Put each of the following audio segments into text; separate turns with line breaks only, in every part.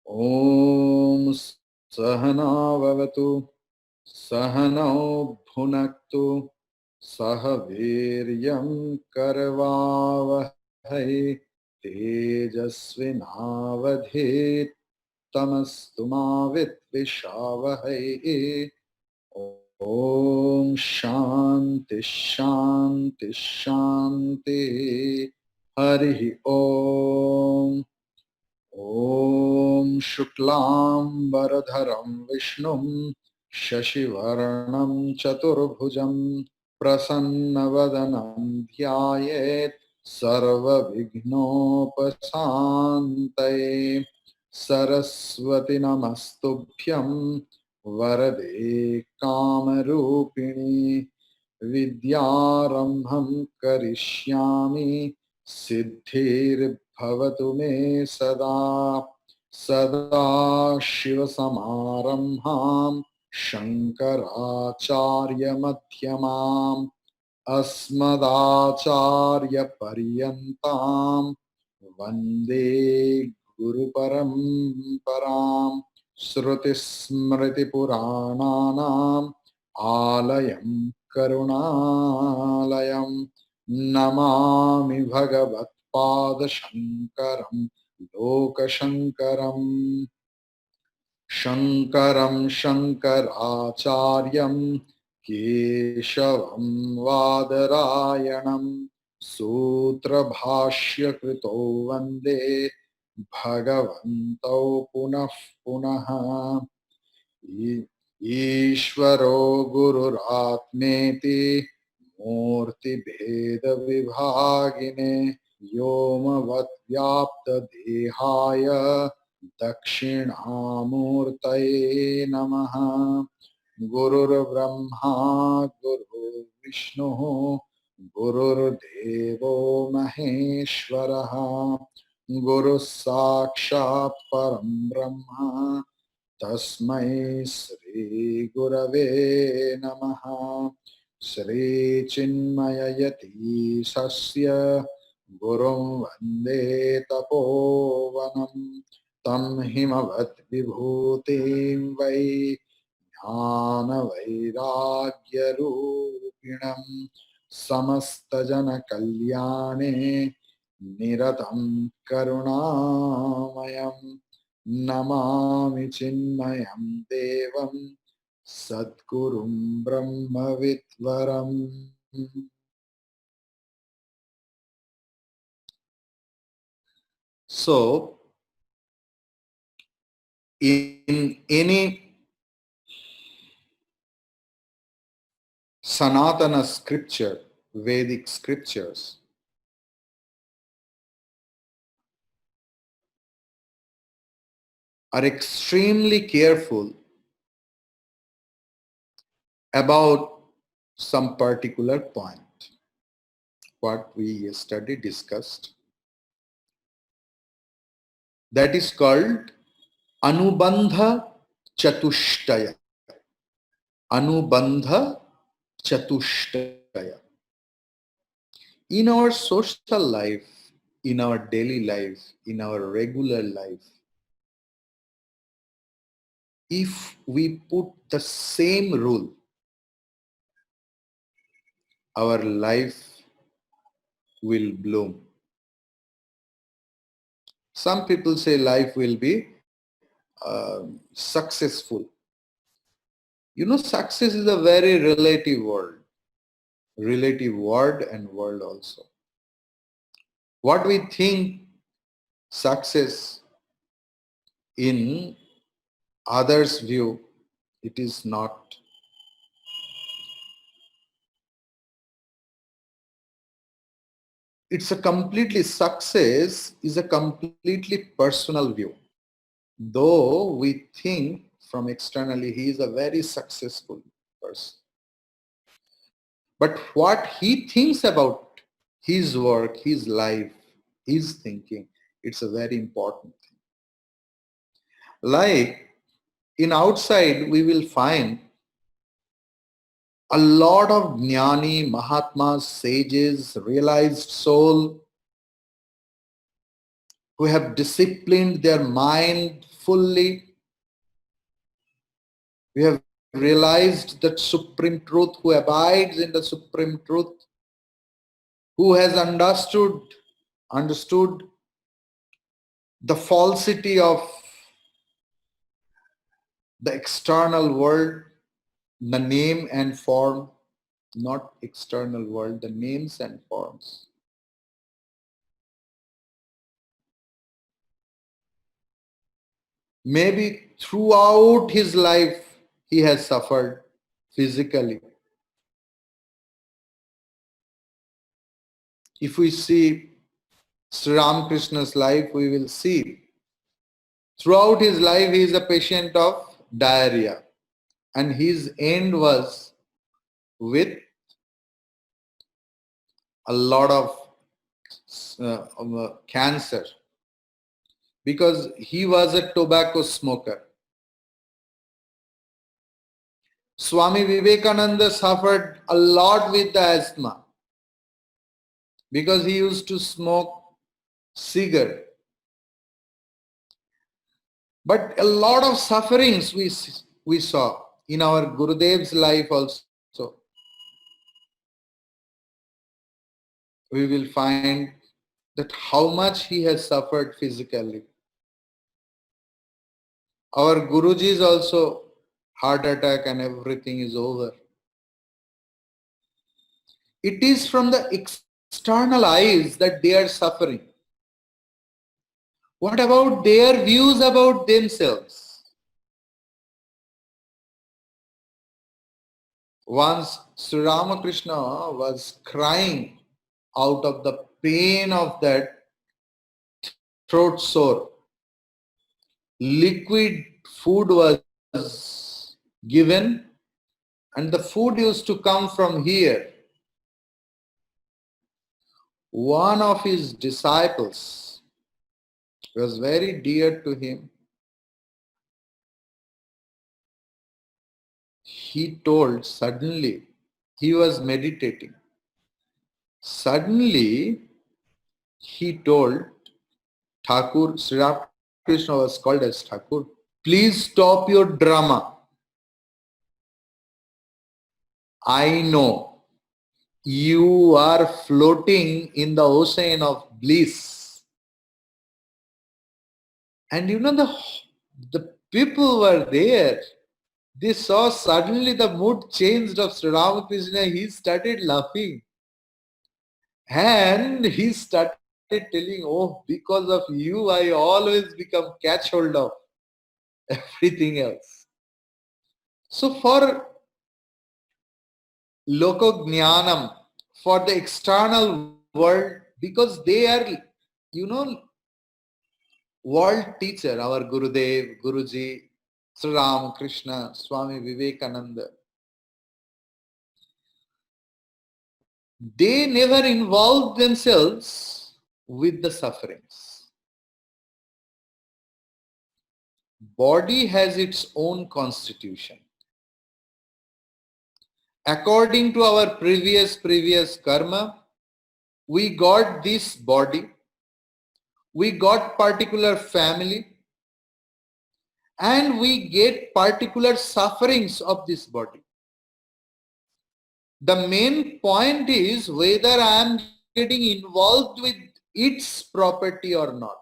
ॐ सहना भवतु सहनौ भुनक्तु सह वीर्यं करवावहै तेजस्विनावधीतमस्तु मा विद्विषावहै ॐ शान्ति शान्ति शान्ति हरिः ॐ ॐ शुक्लाम्बरधरं विष्णुं शशिवर्णं चतुर्भुजं प्रसन्नवदनं ध्यायेत् सर्वविघ्नोपशान्तये सरस्वति नमस्तुभ्यं वरदे कामरूपिणी विद्यारम्भं करिष्यामि सिद्धिर्भवतु मे सदा सदाशिवसमारम्भां शङ्कराचार्यमध्यमाम् अस्मदाचार्यपर्यन्तां वन्दे गुरुपरम्पराम् श्रुतिस्मृतिपुराणानाम् आलयं करुणालयं नमामि भगवत्पादशङ्करं लोकशङ्करम् शङ्करं शङ्कराचार्यं केशवं वादरायणं सूत्रभाष्यकृतो वन्दे भगवन्तौ पुनः पुनः ईश्वरो गुरुरात्मेति मूर्तिभेदविभागिने व्योमवद्व्याप्तदेहाय दक्षिणामूर्तये नमः गुरुर्ब्रह्मा गुरुर्विष्णुः गुरुर्देवो महेश्वरः गुरुः साक्षात् परं ब्रह्म तस्मै श्री गुरवे नमः श्रीचिन्मययतीशस्य गुरुं वन्दे तपोवनं तं हिमवद्विभूतिं वै ज्ञानवैराग्यरूपिणं समस्तजनकल्याणे निरतं करुणामयं नमामि चिन्मयं देवं सद्गुरुं ब्रह्मविद्वरम्. So, in any Sanatana scripture, Vedic scriptures, are extremely careful about some particular point, what we yesterday discussed. That is called Anubandha Chatushtaya. Anubandha Chatushtaya. In our social life, in our daily life, in our regular life, if we put the same rule, our life will bloom. Some people say life will be successful. You know, success is a very relative word and world also. What we think success in others' view, it is not. Success is a completely personal view. Though we think from externally he is a very successful person. But what he thinks about his work, his life, his thinking, it's a very important thing. Like in outside, we will find a lot of jnani, mahatmas, sages, realized soul who have disciplined their mind fully. We have realized that supreme truth, who abides in the supreme truth, who has understood the falsity of the external world, the name and form, not external world, the names and forms. Maybe throughout his life he has suffered physically. If we see Sri Ramakrishna's life, we will see throughout his life he is a patient of diarrhea, and his end was with a lot of cancer, because he was a tobacco smoker. Swami Vivekananda suffered a lot with the asthma because he used to smoke cigar. But a lot of sufferings we saw in our Gurudev's life also. We will find that how much he has suffered physically. Our Guruji's also heart attack and everything is over. It is from the external eyes that they are suffering. What about their views about themselves? Once Sri Ramakrishna was crying out of the pain of that throat sore. Liquid food was given, and the food used to come from here. One of his disciples was very dear to him. He told, suddenly, he was meditating. Suddenly, he told Thakur, Sri Ramakrishna was called as Thakur, please stop your drama. I know you are floating in the ocean of bliss. And you know, the people were there. They saw suddenly the mood changed of Sri Ramakrishna. He started laughing. And he started telling, oh, because of you, I always become catch hold of everything else. So for Lokojnanam, for the external world, because they are, world teacher, our Gurudev, Guruji, Sri Ramakrishna, Swami Vivekananda. They never involved themselves with the sufferings. Body has its own constitution. According to our previous karma, we got this body, we got particular family, and we get particular sufferings of this body. The main point is whether I am getting involved with its property or not.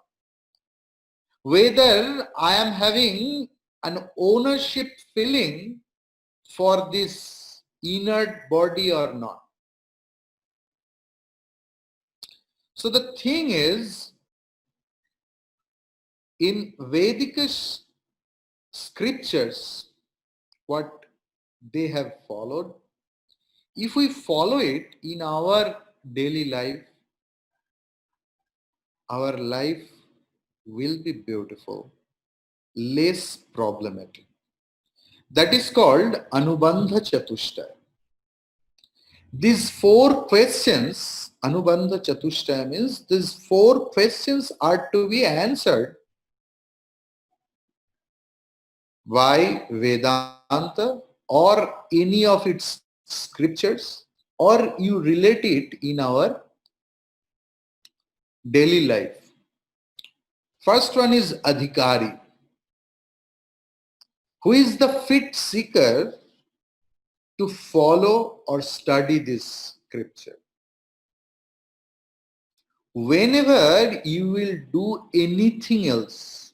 Whether I am having an ownership feeling for this inert body or not. So the thing is, in Vedic scriptures, what they have followed, if we follow it in our daily life, our life will be beautiful, less problematic. That is called Anubandha Chatushtaya. These 4 questions, Anubandha Chatushtaya means these 4 questions are to be answered by Vedanta or any of its scriptures, or you relate it in our daily life. First one is Adhikari. Who is the fit seeker to follow or study this scripture? Whenever you will do anything else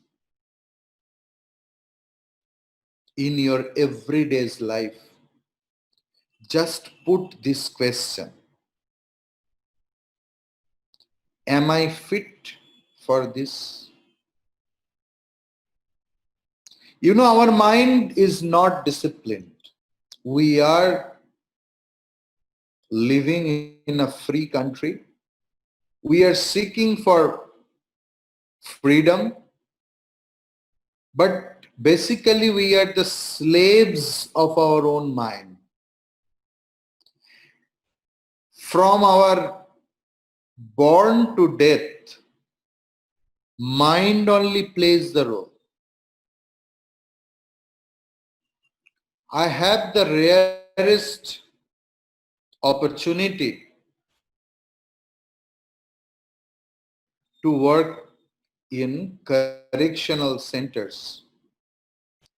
in your everyday's life, just put this question: am I fit for this? You know, our mind is not disciplined. We are living in a free country. We are seeking for freedom, but basically we are the slaves of our own mind. From our born to death, mind only plays the role. I have the rarest opportunity to work in correctional centers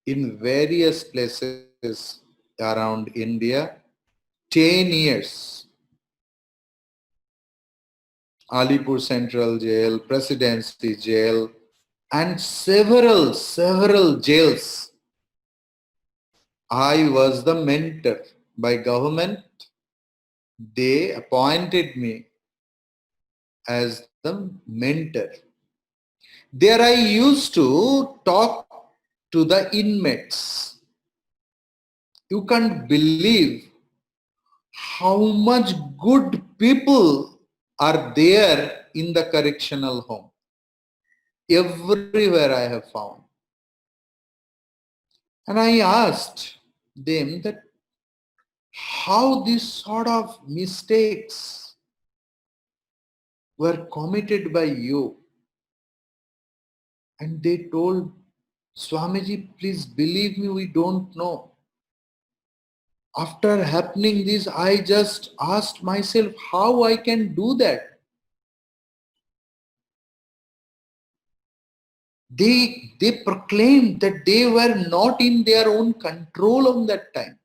in various places around India. 10 years. Alipur Central Jail, Presidency Jail, and several jails. I was the mentor by government. They appointed me as the mentor. There I used to talk to the inmates. You can't believe how much good people are there in the correctional home. Everywhere I have found. And I asked them that how these sort of mistakes were committed by you. And they told, Swamiji, please believe me, we don't know. After happening this, I just asked myself how I can do that. They proclaimed that they were not in their own control on that time.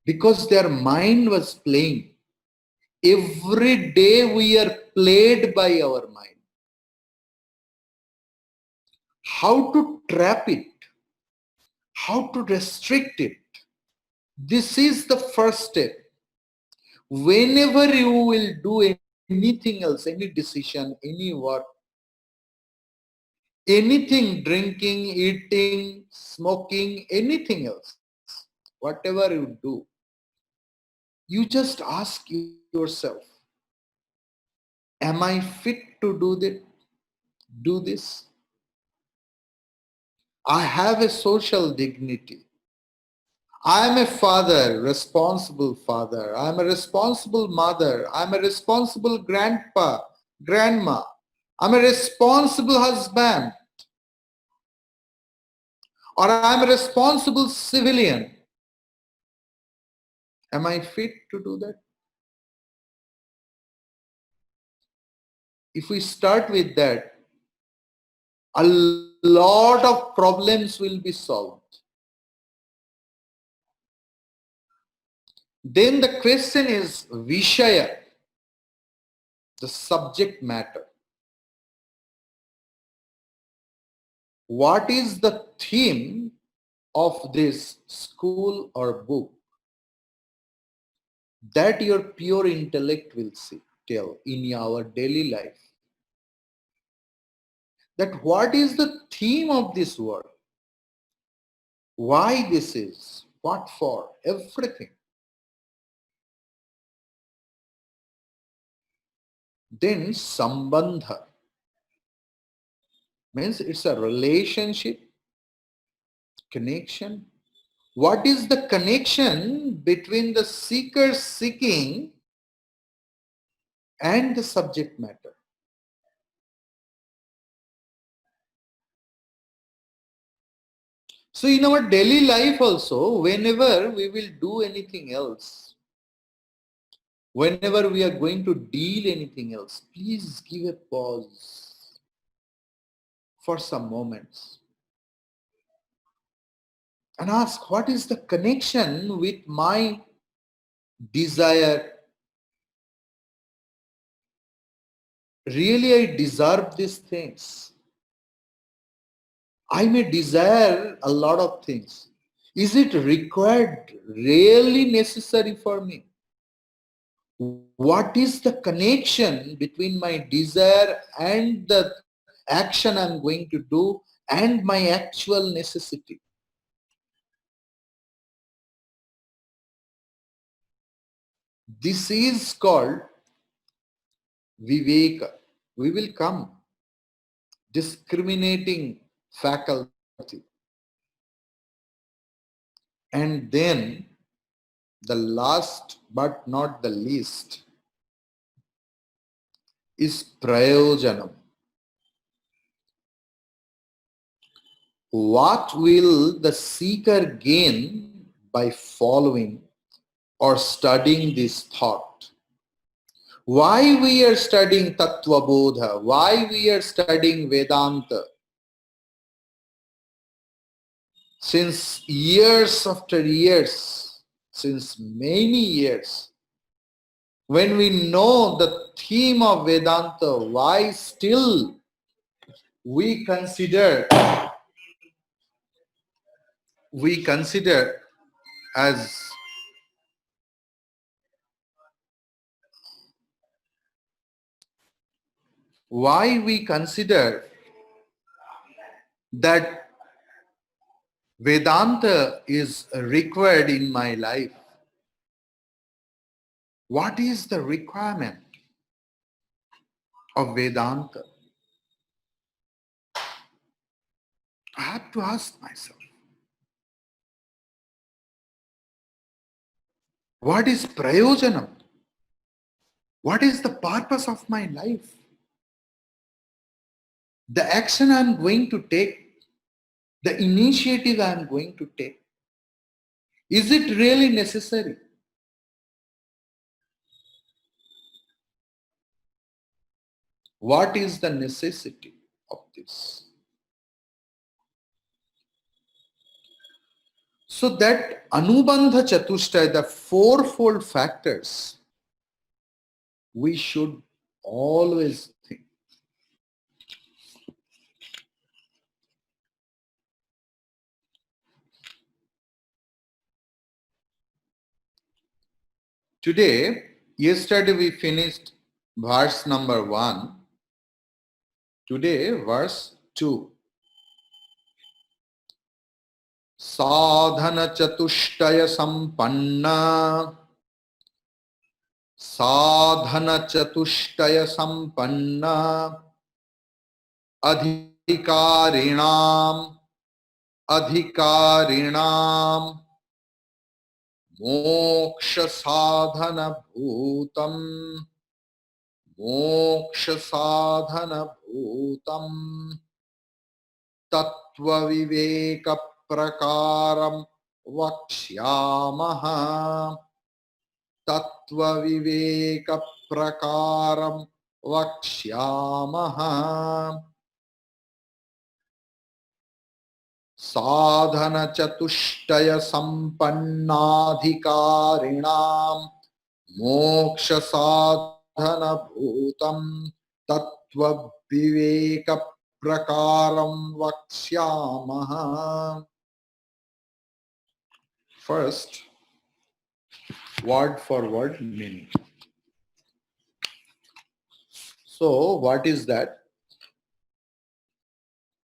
Because their mind was playing. Every day we are played by our mind. How to trap it? How to restrict it? This is the first step. Whenever you will do anything else, any decision, any work, anything, drinking, eating, smoking, anything else, whatever you do, you just ask yourself, am I fit to do this? I have a social dignity. I am a father, responsible father. I am a responsible mother. I am a responsible grandpa, grandma. I'm a responsible husband. Or I'm a responsible civilian. Am I fit to do that? If we start with that, a lot of problems will be solved. Then the question is Vishaya, the subject matter. What is the theme of this school or book that your pure intellect will tell in our daily life? That what is the theme of this work? Why this is? What for? Everything. Then sambandha means it's a relationship, connection. What is the connection between the seeker seeking and the subject matter? So in our daily life also, whenever we will do anything else, whenever we are going to deal anything else, please give a pause. for some moments and ask, what is the connection with my desire? Really, I deserve these things. I may desire a lot of things. Is it required, really necessary for me? What is the connection between my desire and the action I'm going to do and my actual necessity? This is called viveka. We will come discriminating faculty. And then the last but not the least is prayojanam. What will the seeker gain by following or studying this thought? Why we are studying Tattva Bodha? Why we are studying Vedanta? Since years after years, since many years, when we know the theme of Vedanta, why still we consider as why we consider that Vedanta is required in my life? What is the requirement of Vedanta? I have to ask myself. What is prayojanam? What is the purpose of my life? The action I'm going to take, the initiative I'm going to take, is it really necessary? What is the necessity of this? So that Anubandha Chatushtaya, the fourfold factors, we should always think. Yesterday we finished verse number 1. Today verse 2. साधन चतुष्टय संपन्ना अधिकारिणाम मोक्ष साधन भूतम तत्व विवेक प्रकारम वक्ष्यामः तत्व विवेक प्रकारम वक्ष्यामः साधन चतुष्टय संपन्नाधिकारिणाम मोक्ष साधन भूतम तत्व विवेक प्रकारम वक्ष्यामः. First, word for word meaning. So, what is that?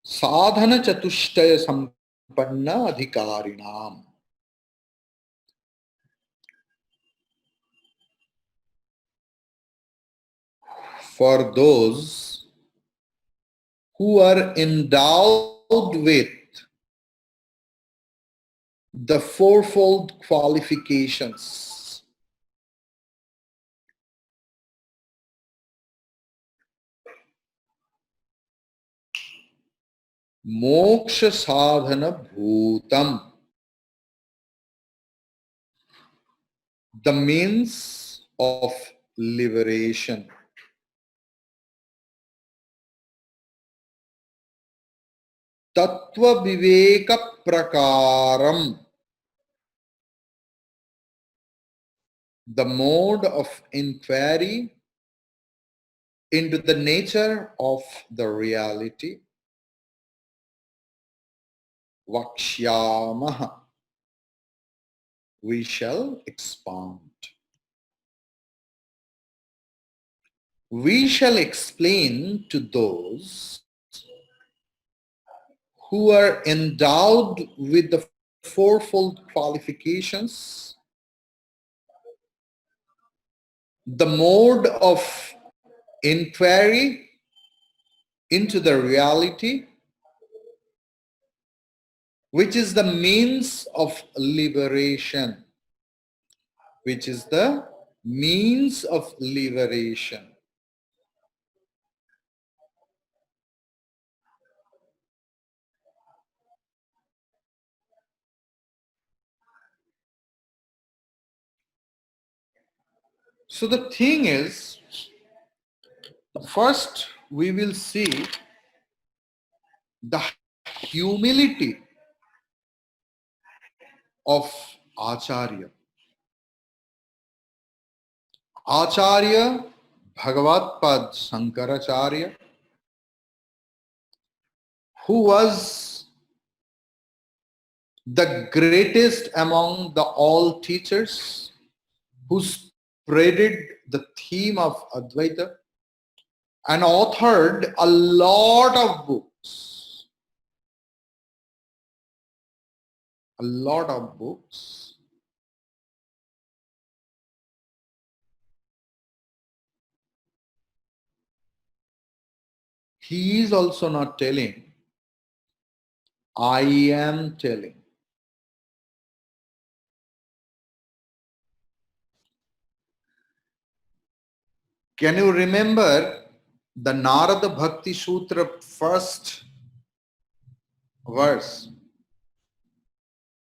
Sadhana chatushtaya sampanna adhikarinam. For those who are endowed with the fourfold qualifications, moksha sadhana bhutam, the means of liberation. tattva viveka prakaram, the mode of inquiry into the nature of the reality, vakshyamaha, we shall expound. We shall explain to those who are endowed with the fourfold qualifications the mode of inquiry into the reality, which is the means of liberation, which is the means of liberation. So the thing is, first we will see the humility of Acharya. Acharya Bhagavad Pad Shankaracharya, who was the greatest among the all teachers, who spreaded the theme of Advaita and authored a lot of books. A lot of books. He is also not telling, I am telling. Can you remember the Narada Bhakti Sutra first verse?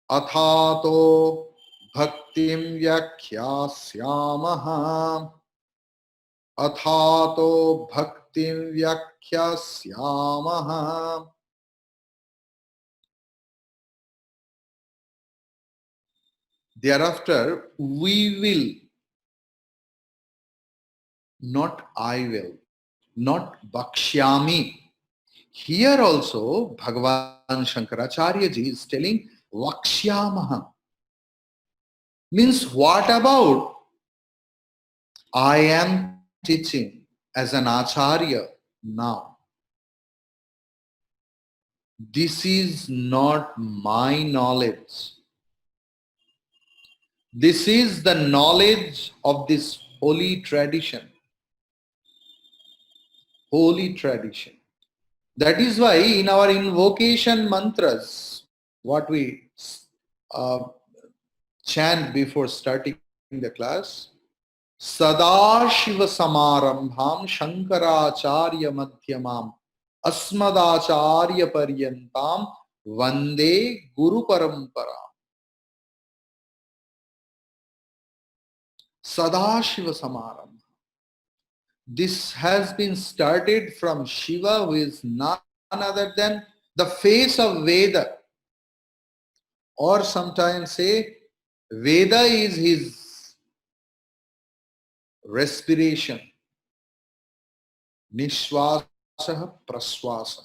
Athato bhaktim vyakhyāsyāmaha. Athato bhaktim vyakhyāsyāmaha. Thereafter, we will, not I will, not Bakshyami. Here also, Bhagavan Shankaracharya ji is telling Vakshyamaha. Means what about? I am teaching as an Acharya now. This is not my knowledge. This is the knowledge of this holy tradition. Holy tradition. That is why in our invocation mantras, what we chant before starting the class, Sadashiva Samarambham Shankaracharya Madhyamam Asmadacharya Paryantam Vande Guru Parampara. Sadashiva Samarambham. This has been started from Shiva, who is none other than the face of Veda. Or sometimes say, Veda is his respiration. Nishvasaha prasvasaha.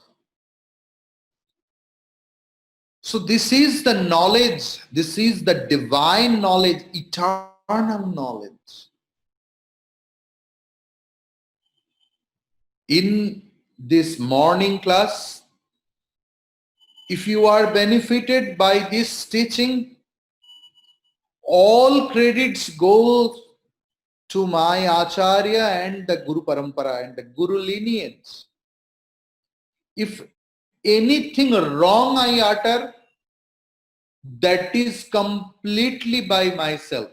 So this is the knowledge, this is the divine knowledge, eternal knowledge. In this morning class, if you are benefited by this teaching, all credits go to my Acharya and the Guru Parampara and the Guru lineage. If anything wrong I utter, that is completely by myself.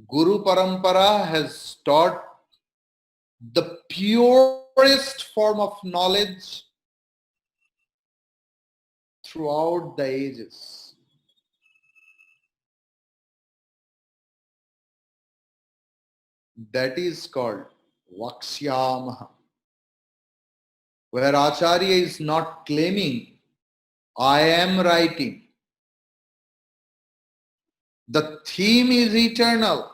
Guru Parampara has taught the purest form of knowledge throughout the ages. That is called Vakshyamaha. where Acharya is not claiming, I am writing. The theme is eternal.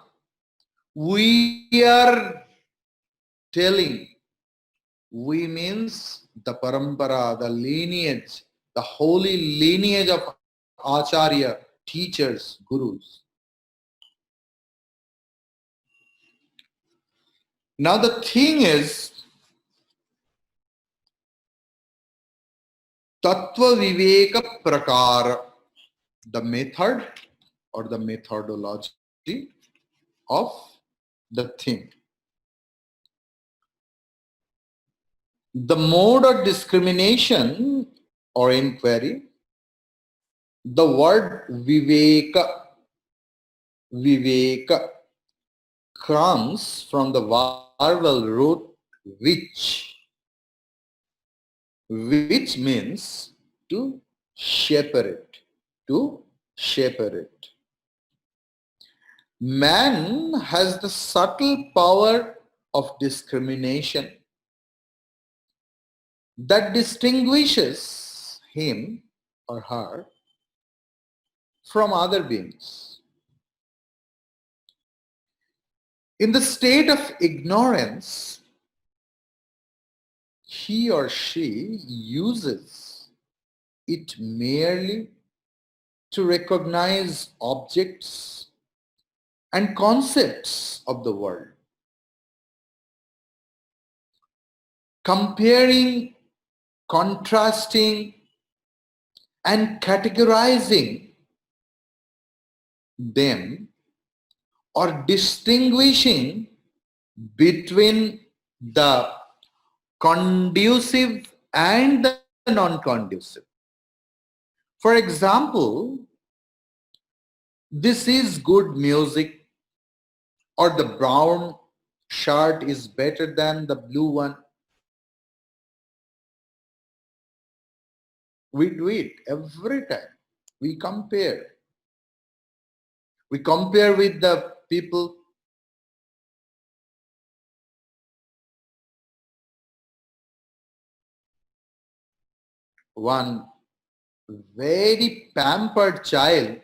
We are telling, we means the parampara, the lineage, the holy lineage of Acharya, teachers, gurus. Now the thing is, Tattva Viveka Prakara, the method or the methodology of the thing. The mode of discrimination or inquiry, the word viveka comes from the vowel root which means to separate, to separate. Man has the subtle power of discrimination that distinguishes him or her from other beings. In the state of ignorance, he or she uses it merely to recognize objects and concepts of the world, comparing, contrasting, and categorizing them or distinguishing between the conducive and the non-conducive. For example, this is good music, or the brown shirt is better than the blue one. We do it every time. We compare. We compare with the people. One very pampered child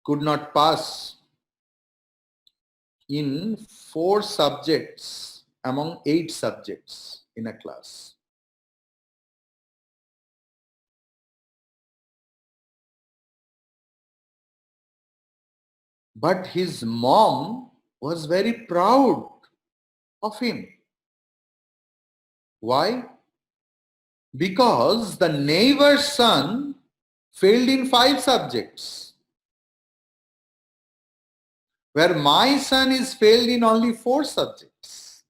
could not pass in 4 subjects among 8 subjects in a class. But his mom was very proud of him. Why? Because the neighbor's son failed in 5 subjects, where my son is failed in only 4 subjects.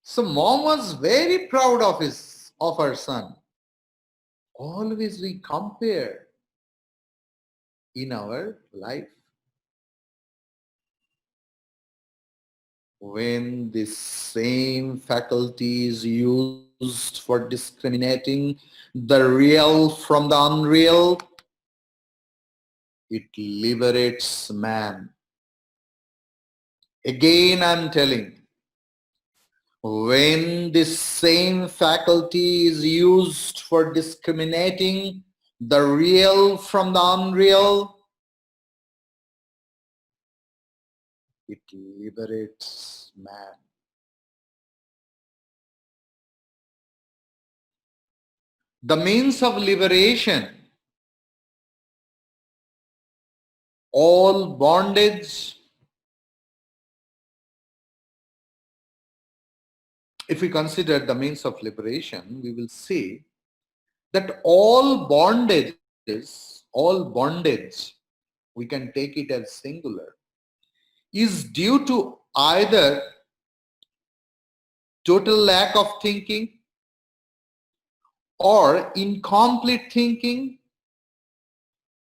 So mom was very proud of her son. Always we compare in our life. When this same faculty is used for discriminating the real from the unreal, it liberates man. Again, I'm telling, when this same faculty is used for discriminating the real from the unreal, it liberates man. The means of liberation, all bondage. If we consider the means of liberation, we will see that all bondage, we can take it as singular, is due to either total lack of thinking or incomplete thinking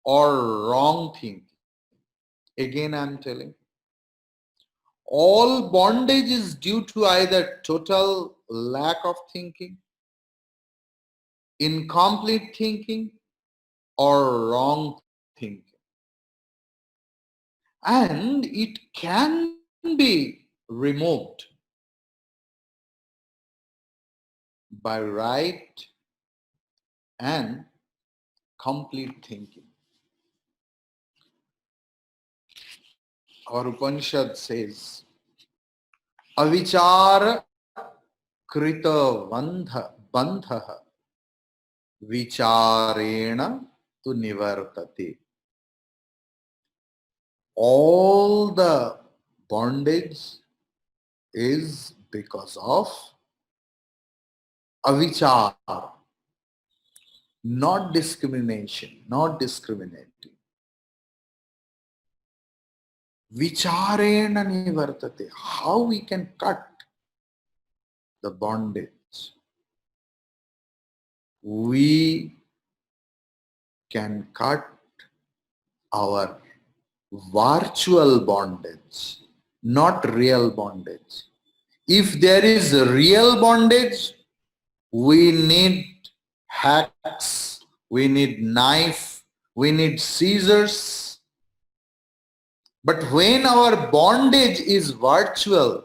or wrong thinking. Again, I'm telling, all bondage is due to either total lack of thinking, incomplete thinking, or wrong thinking. and it can be removed by right and complete thinking. Our Upanishad says, avichara krita bandha vicharena tu nivartate. All the bondage is because of avichar, not discrimination, not discriminating. Vicharena nivartate. How we can cut the bondage? We can cut our virtual bondage, not real bondage. If there is a real bondage, we need hacks, we need knife, we need scissors. But when our bondage is virtual,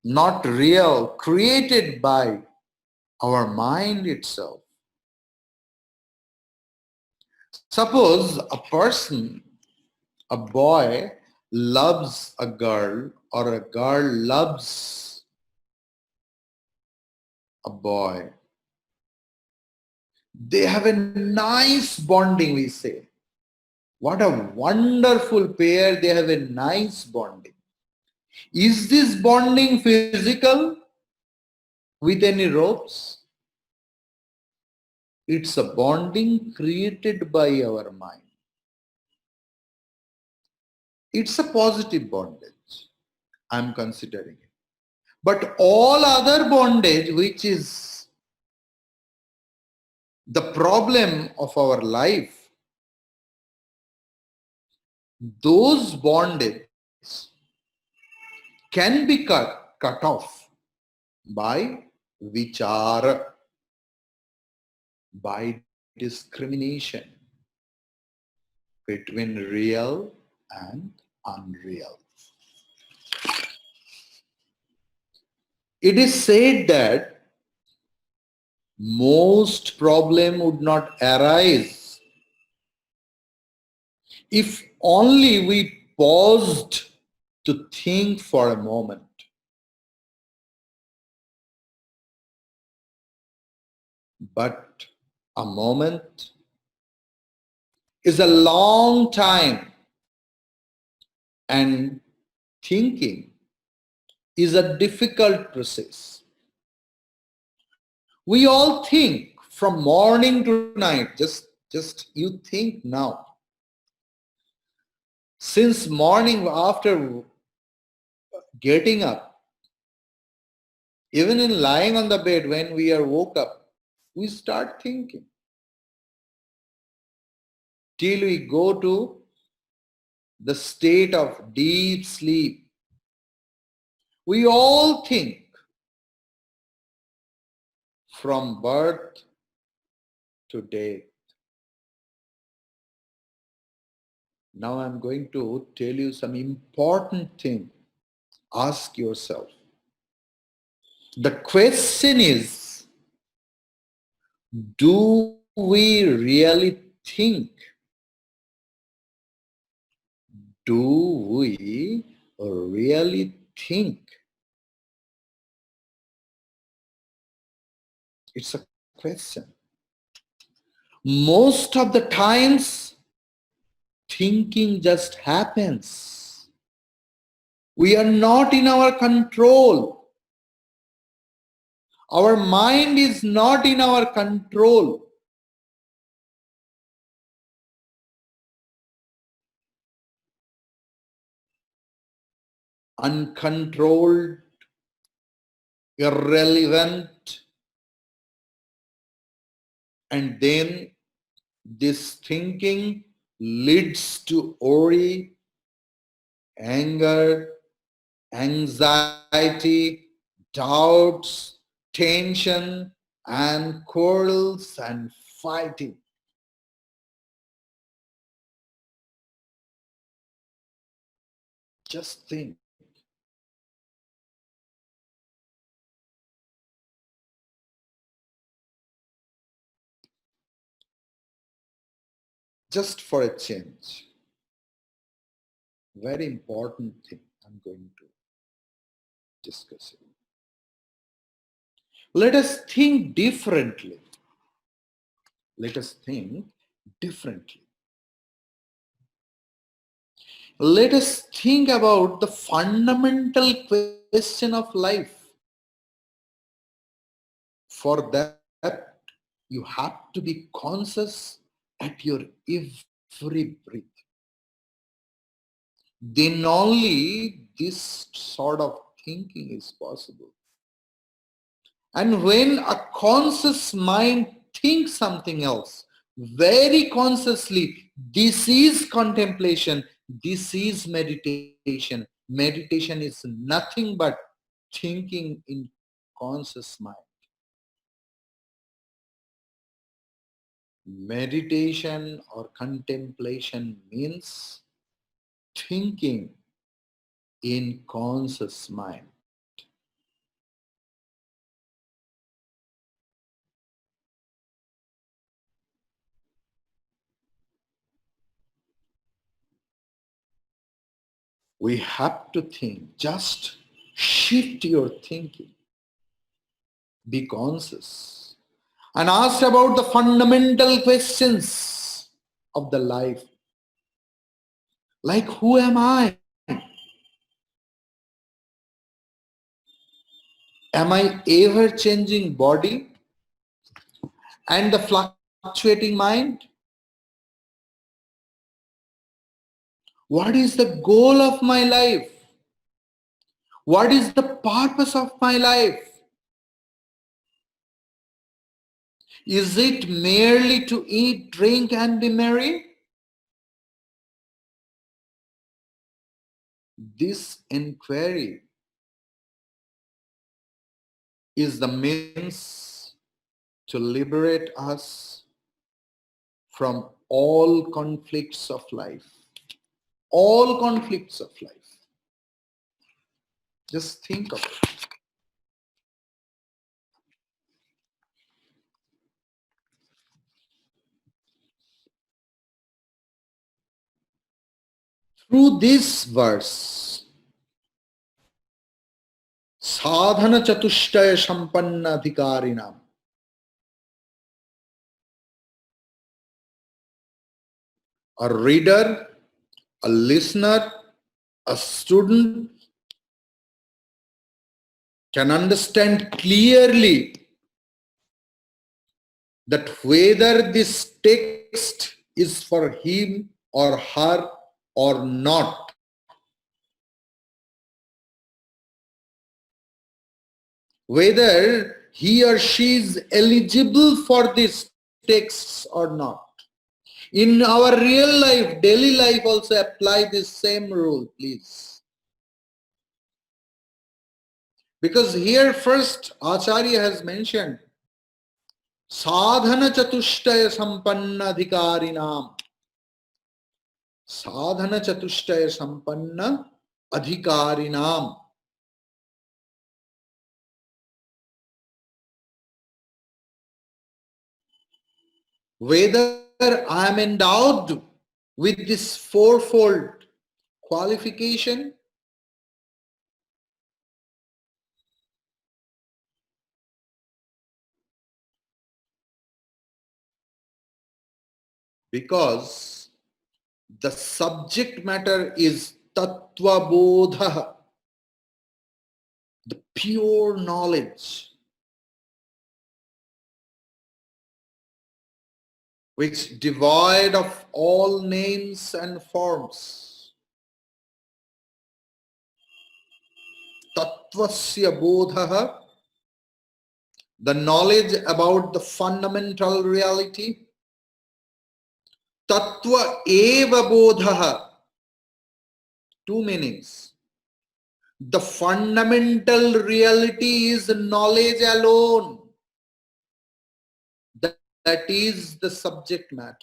not real, created by our mind itself. Suppose a person, a boy loves a girl, or a girl loves a boy. They have a nice bonding, we say. What a wonderful pair, they have a nice bonding. Is this bonding physical with any ropes? It's a bonding created by our mind. It's a positive bondage, I'm considering it. But all other bondage, which is the problem of our life, those bondages can be cut off by vichara, by discrimination between real and unreal. It is said that most problem would not arise if only we paused to think for a moment. But a moment is a long time, and thinking is a difficult process. We all think from morning to night. Just you think now. Since morning, after getting up, even in lying on the bed when we are woke up, we start thinking till we go to the state of deep sleep. We all think from birth to death. Now I'm going to tell you some important thing. Ask yourself. The question is, do we really think? Do we really think? It's a question. Most of the times, thinking just happens. We are not in our control. Our mind is not in our control. Uncontrolled, irrelevant, and then this thinking leads to worry, anger, anxiety, doubts, tension, and quarrels and fighting. Just think. Just for a change. Very important thing I'm going to discuss it. Let us think differently. Let us think differently. Let us think about the fundamental question of life. For that, you have to be conscious at your every breath. Then only this sort of thinking is possible. And when a conscious mind thinks something else, very consciously, this is contemplation, this is meditation. Meditation is nothing but thinking in conscious mind. Meditation or contemplation means thinking in conscious mind. We have to think, just shift your thinking. Be conscious and ask about the fundamental questions of the life. Like, who am I? Am I ever changing body and the fluctuating mind? What is the goal of my life? What is the purpose of my life? Is it merely to eat, drink, and be merry? This inquiry is the means to liberate us from all conflicts of life. All conflicts of life. Just think of it. Through this verse, sadhana chatushtaya sampanna adhikarinam, a reader, a listener, a student can understand clearly that whether this text is for him or her or not. Whether he or she is eligible for these texts or not. In our real life, daily life also apply this same rule, please. Because here first Acharya has mentioned sadhana chatushtaya sampanna adhikarinam. Sadhana chatushtaya sampanna adhikarinam. Whether I am endowed with this fourfold qualification, because the subject matter is tattva bodha, the pure knowledge, which devoid of all names and forms. Tattvasya bodha, the knowledge about the fundamental reality. Tattva eva bodha, two meanings. The fundamental reality is knowledge alone. That is the subject matter.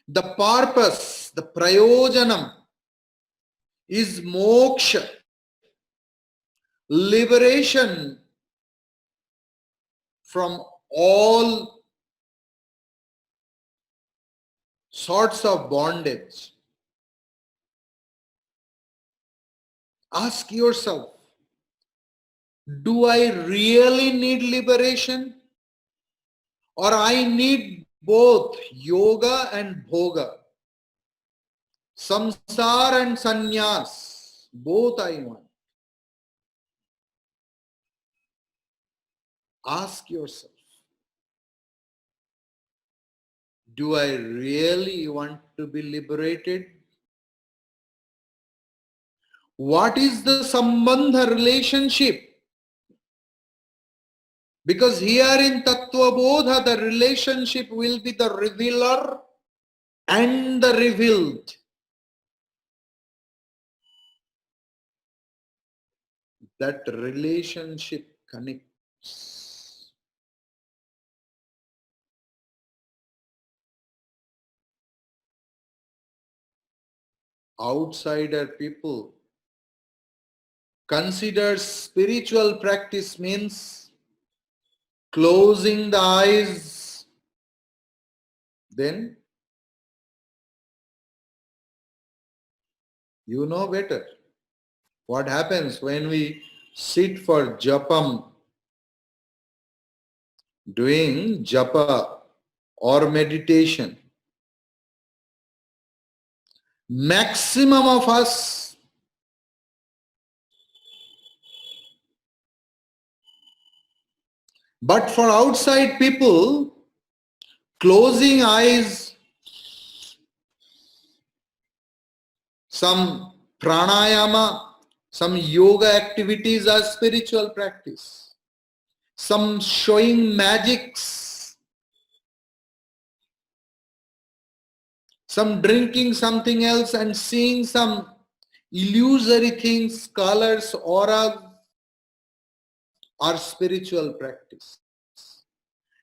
The purpose, the prayojanam, is moksha, liberation from all sorts of bondage. Ask yourself, do I really need liberation? Or I need both yoga and bhoga, samsara and sannyas, both I want. Ask yourself, do I really want to be liberated? What is the sambandha relationship? Because here in Tattva Bodha, the relationship will be the revealer and the revealed. That relationship connects. Outsider people consider spiritual practice means closing the eyes, then you know better. What happens when we sit for japam, doing japa or meditation? Maximum of us but for outside people, closing eyes, some pranayama, some yoga activities are spiritual practice. Some showing magics, some drinking something else and seeing some illusory things, colors, auras are spiritual practice.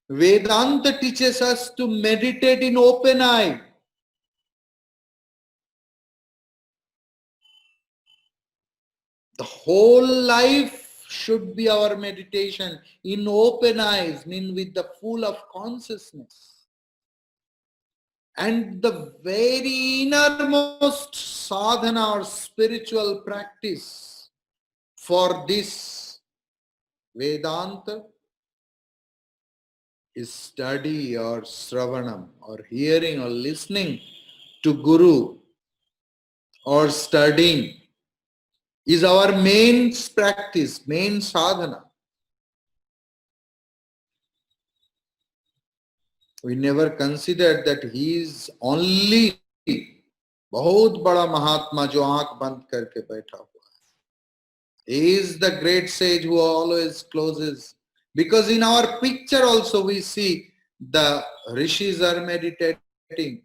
Vedanta teaches us to meditate in open eye. The whole life should be our meditation in open eyes, mean with the full of consciousness. And the very innermost sadhana or spiritual practice for this Vedanta is study or sravanam or hearing or listening to Guru or studying is our main practice, main sadhana. We never considered that he is only बहुत बड़ा महात्मा जो आंख बंद करके बैठा हुआ है. He is the great sage who always closes. Because in our picture also we see the rishis are meditating.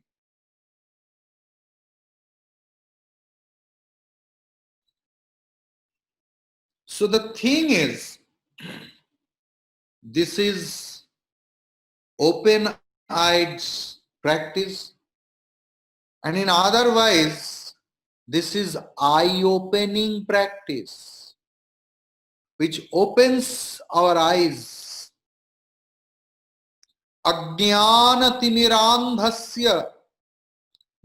So the thing is, this is open-eyed practice, and in otherwise, this is eye-opening practice, which opens our eyes. Ajnana timirandhasya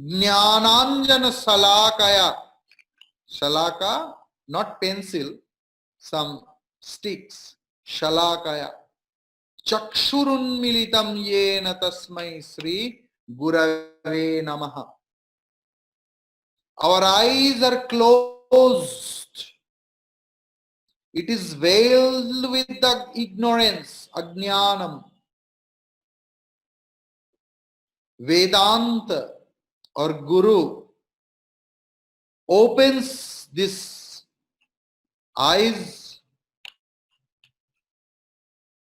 jnananjana salakaya. Shalaka, not pencil, some sticks. Shalakaya. Chakshurunmilitam yena tasmai Sri Gurave Namaha. Our eyes are closed. It is veiled with the ignorance, ajnanam. Vedanta or Guru opens this eyes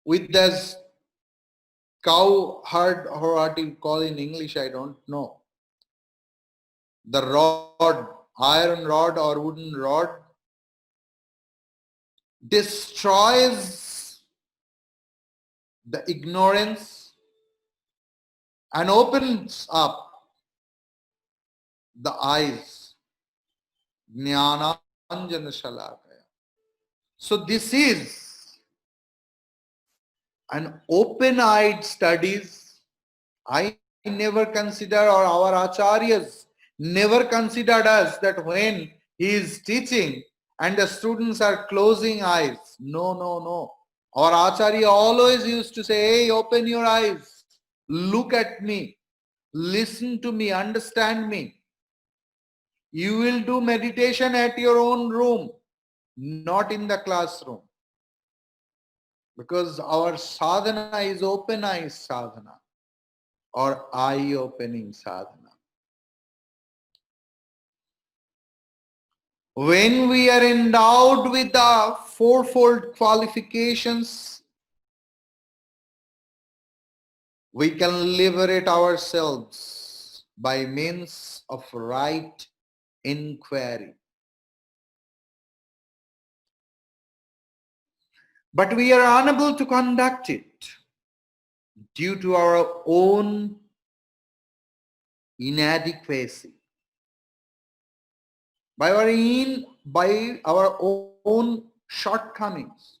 with this cow herd, or what you call in English, I don't know. The rod, iron rod or wooden rod, destroys the ignorance and opens up the eyes. Jnananjana Shalakaya. So this is an open-eyed studies. I never consider, or our acharyas never considered us, that when he is teaching and the students are closing eyes. No, no, no. Our acharya always used to say, hey, open your eyes, look at me, listen to me, understand me. You will do meditation at your own room, not in the classroom. Because our sadhana is open eyes sadhana, or eye opening sadhana. When we are endowed with the fourfold qualifications, we can liberate ourselves by means of right inquiry. But we are unable to conduct it due to our own inadequacy. By our own shortcomings.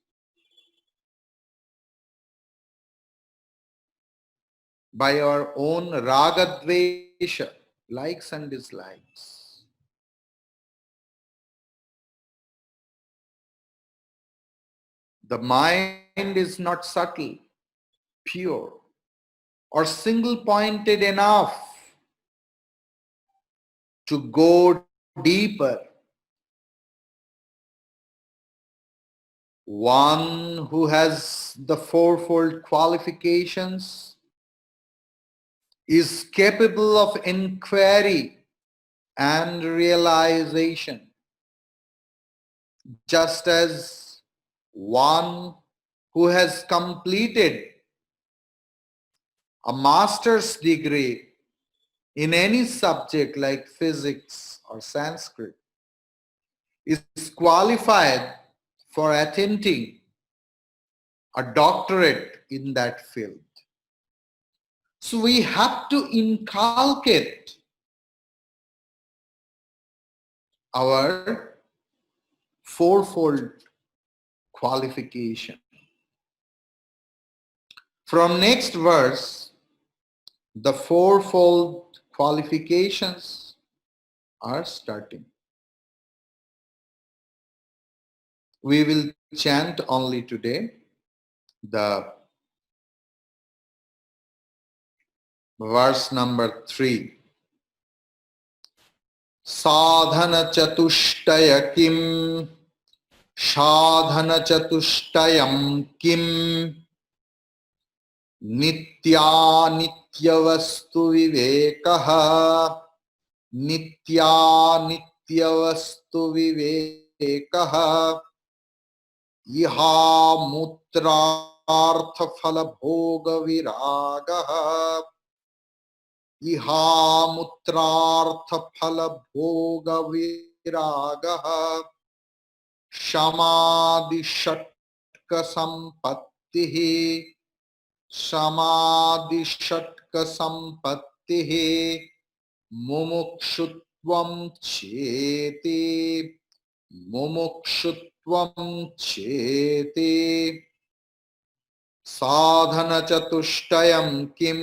By our own ragadvesha, likes and dislikes. The mind is not subtle, pure, or single-pointed enough to go deeper. One who has the fourfold qualifications is capable of inquiry and realization, just as one who has completed a master's degree in any subject like physics or Sanskrit is qualified for attempting a doctorate in that field. So we have to inculcate our fourfold qualification. From next verse, the fourfold qualifications are starting. We will chant only today the verse number 3. Sadhana chatushtaya kim, sadhana chatushtayam kim, nitya nityavastu vivekaha, nitya nityavastu vivekaha, iha mutrartha phala bhoga viragaha, iha mutrartha phala bhoga viragaha, shamadhi shatka sampattihi, samadhi shatka sampattihi, mumukshutvam cheti, mumukshutvam cheti. Sadhana chatushtayam kim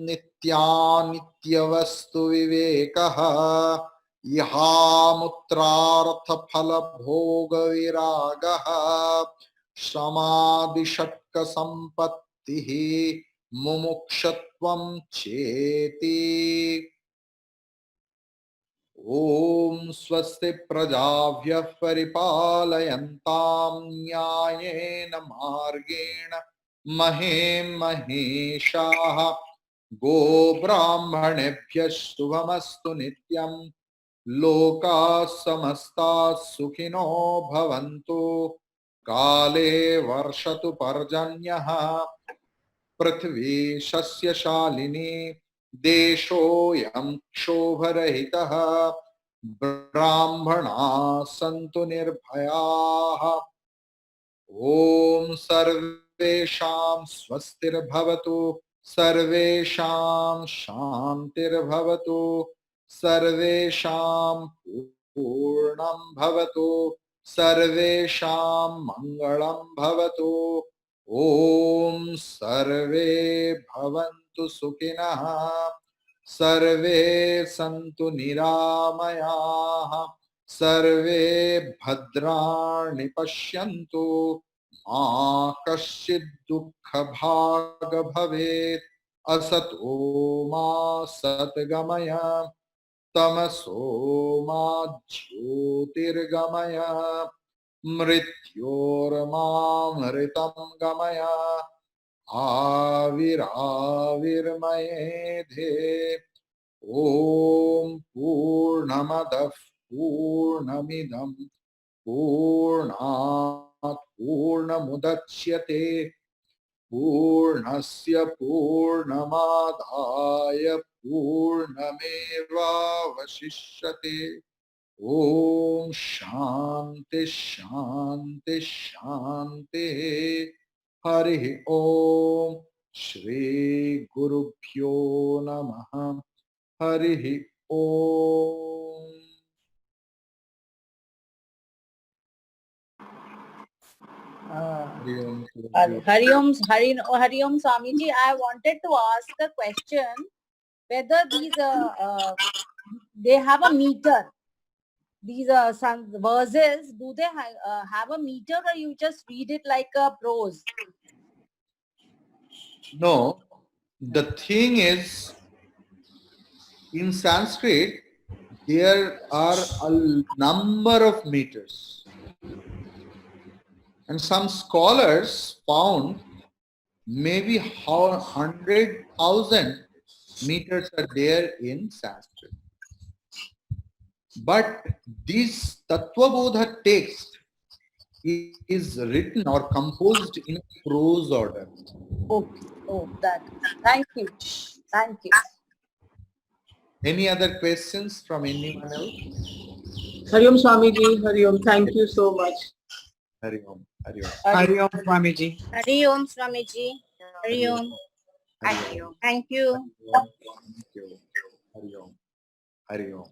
nitya nityavastu vivekaha, iha mutrartha phala bhoga viragaha, samadhi shatka sampattihi, mumukshutvam cheti. Om swasti prajabhyah paripalayantam nyayena margena महें महेशाः गो ब्राह्मणेभ्यः शुभमस्तु नित्यं लोकाः समस्ताः सुखिनो भवन्तु काले वर्षतु पर्जन्यः पृथ्वी सस्यशालिनी देशोऽयं क्षोभरहितः ब्राह्मणाः सन्तु निर्भयाः ॐ सर्वेषां स्वस्तिर्भवतु सर्वेषां शान्तिर्भवतु सर्वेषां पूर्णं भवतु सर्वेषां मङ्गलं भवतु ॐ सर्वे भवन्तु सुखिनः सर्वे सन्तु निरामयाः सर्वे भद्राणि पश्यन्तु मा कश्चित् दुःखभाग् भवेत् असतो मा सद्गमय तमसो मा ज्योतिर्गमय मृत्योर्मामृतं गमय आविराविर्मयेधे ॐ पूर्णमदः पूर्णमिदं पूर्णात् पूर्णमुदच्यते पूर्णस्य पूर्णमादाय पूर्णमेवावशिष्यते ॐ शान्ति शान्ति शान्तिः हरिः ॐ श्री गुरुभ्यो नमः हरिः ॐ
Hari Om Swamiji, I wanted to ask a question whether these they have a meter. These some verses, do they have a meter, or you just read it like a prose?
No, the thing is, in Sanskrit, there are a number of meters. And some scholars found maybe 100,000 meters are there in Sanskrit. But this Tattvabodha text is written or composed in prose order.
Okay. Oh, that. Thank you. Thank you.
Any other questions from anyone else?
Hari Om Swamiji, Hari Om. Thank you so much.
Hari Om. Hari Om.
Hari Om Swamiji.
Hari Om Swamiji. Hari Om.
Hari Om.
Thank you.
Thank you. Hari Om. Hari Om.